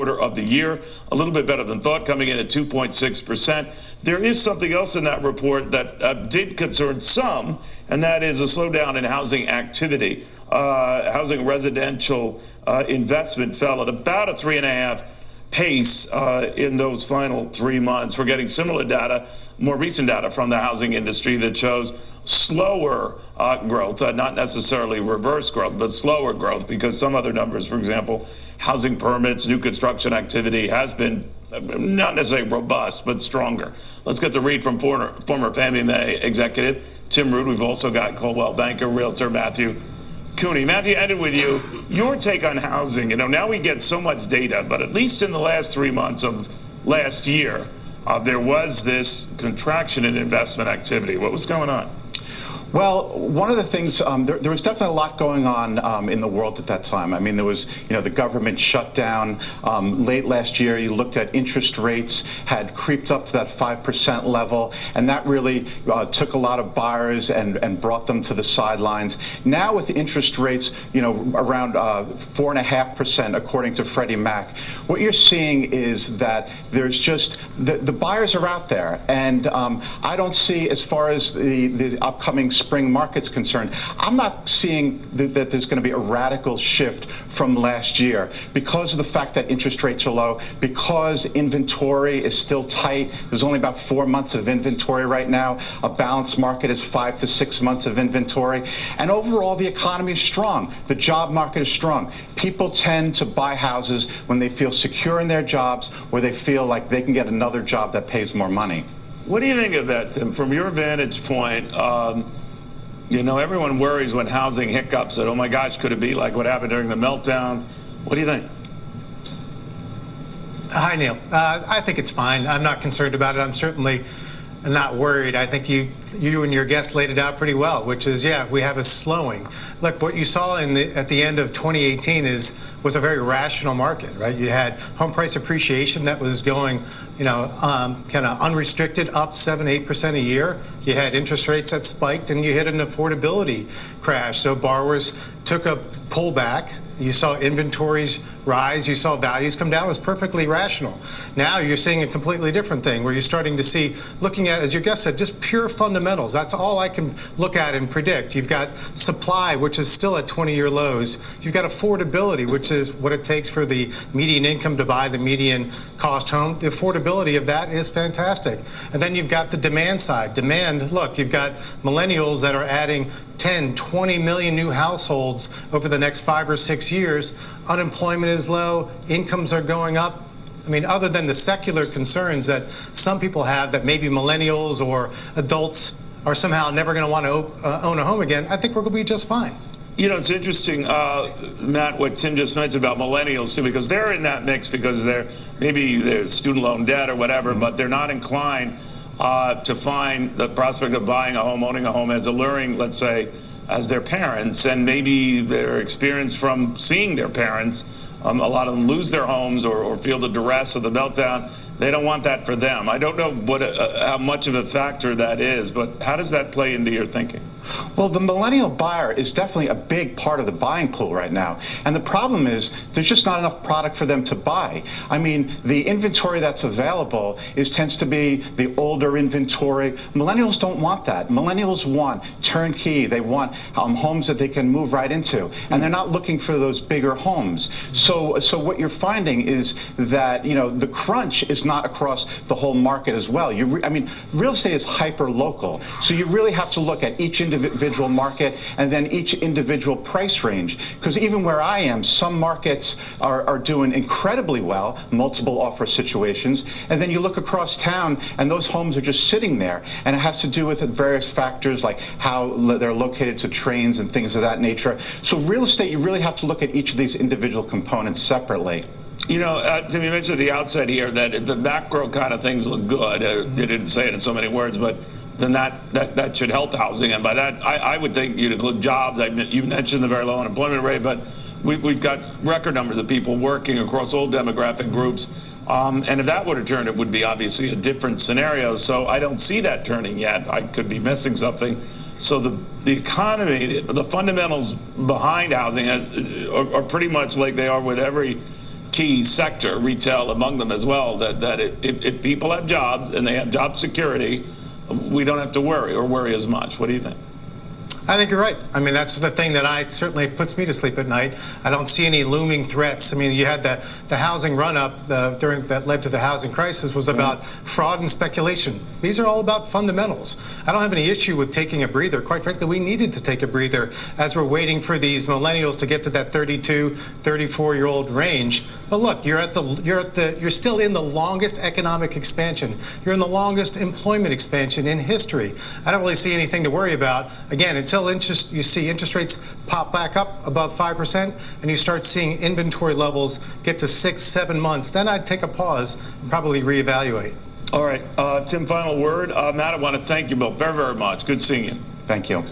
quarter of the year, a little bit better than thought, coming in at 2.6%. There is something else in that report that did concern some, and that is a slowdown in housing activity. Housing residential investment fell at about a 3.5 pace in those final 3 months. We're getting similar data, more recent data from the housing industry that shows slower growth, not necessarily reverse growth, but slower growth, because some other numbers, for example, housing permits, new construction activity has been not necessarily robust, but stronger. Let's get the read from former Fannie Mae executive Tim Root. We've also got Coldwell Banker, Realtor Matthew Cooney. Matthew, ended with you. Your take on housing. Now we get so much data, but at least in the last 3 months of last year, there was this contraction in investment activity. What was going on? Well, one of the things, there was definitely a lot going on in the world at that time. I mean, there was, the government shutdown. Late last year, you looked at interest rates had creeped up to that 5% level, and that really took a lot of buyers and brought them to the sidelines. Now with the interest rates, around 4.5%, according to Freddie Mac, what you're seeing is that there's just, the buyers are out there, and I don't see, as far as the upcoming spring market's concerned, I'm not seeing that there's going to be a radical shift from last year because of the fact that interest rates are low, because inventory is still tight. There's only about 4 months of inventory right now. A balanced market is 5 to 6 months of inventory. And overall, the economy is strong. The job market is strong. People tend to buy houses when they feel secure in their jobs, where they feel like they can get another job that pays more money. What do you think of that, Tim? From your vantage point, everyone worries when housing hiccups that, oh my gosh, could it be like what happened during the meltdown? What do you think? Hi, Neil. I think it's fine. I'm not concerned about it. I'm certainly not worried. I think you and your guest laid it out pretty well, which is, we have a slowing. Look, what you saw at the end of 2018 was a very rational market, right? You had home price appreciation that was going, kind of unrestricted, up 7-8% a year. You had interest rates that spiked, and you hit an affordability crash. So borrowers took a pullback. You saw inventories rise. You saw values come down. It was perfectly rational. Now you're seeing a completely different thing, where you're starting to see, looking at, as your guest said, just pure fundamentals. That's all I can look at and predict. You've got supply, which is still at 20-year lows. You've got affordability, which is what it takes for the median income to buy the median cost home. The affordability of that is fantastic. And then you've got the demand side. Demand, look, you've got millennials that are adding 10, 20 million new households over the next 5 or 6 years. Unemployment is low. Incomes are going up. I mean, other than the secular concerns that some people have that maybe millennials or adults are somehow never going to want to own a home again, I think we're going to be just fine. It's interesting, Matt, what Tim just mentioned about millennials, too, because they're in that mix because they're student loan debt or whatever, but they're not inclined to find the prospect of buying a home, owning a home, as alluring, let's say, as their parents, and maybe their experience from seeing their parents. A lot of them lose their homes or feel the duress of the meltdown. They don't want that for them. I don't know how much of a factor that is, but how does that play into your thinking? Well, the millennial buyer is definitely a big part of the buying pool right now. And the problem is there's just not enough product for them to buy. I mean, the inventory that's available tends to be the older inventory. Millennials don't want that. Millennials want turnkey. They want homes that they can move right into. And they're not looking for those bigger homes. So what you're finding is that, the crunch is not across the whole market as well. Real estate is hyper-local. So you really have to look at each individual market and then each individual price range. Because even where I am, some markets are doing incredibly well, multiple offer situations, and then you look across town and those homes are just sitting there. And it has to do with various factors like how they're located to trains and things of that nature. So real estate, you really have to look at each of these individual components separately. Tim, you mentioned at the outset here that if the macro kind of things look good, you didn't say it in so many words, but then that should help housing. And by that, I would think you'd include jobs. You mentioned the very low unemployment rate, but we've got record numbers of people working across all demographic groups. And if that were to turn, it would be obviously a different scenario. So I don't see that turning yet. I could be missing something. So the economy, the fundamentals behind housing are pretty much like they are with every key sector, retail among them as well, that if people have jobs and they have job security, we don't have to worry or worry as much. What do you think? I think you're right. I mean, that's the thing that certainly puts me to sleep at night. I don't see any looming threats. I mean, you had the housing run-up that led to the housing crisis was about fraud and speculation. These are all about fundamentals. I don't have any issue with taking a breather. Quite frankly, we needed to take a breather as we're waiting for these millennials to get to that 32, 34-year-old range. But look, you're still in the longest economic expansion. You're in the longest employment expansion in history. I don't really see anything to worry about. Again, until you see interest rates pop back up above 5% and you start seeing inventory levels get to 6-7 months, then I'd take a pause and probably reevaluate. All right, Tim, final word. Matt, I want to thank you both very, very much. Good seeing you. Thank you.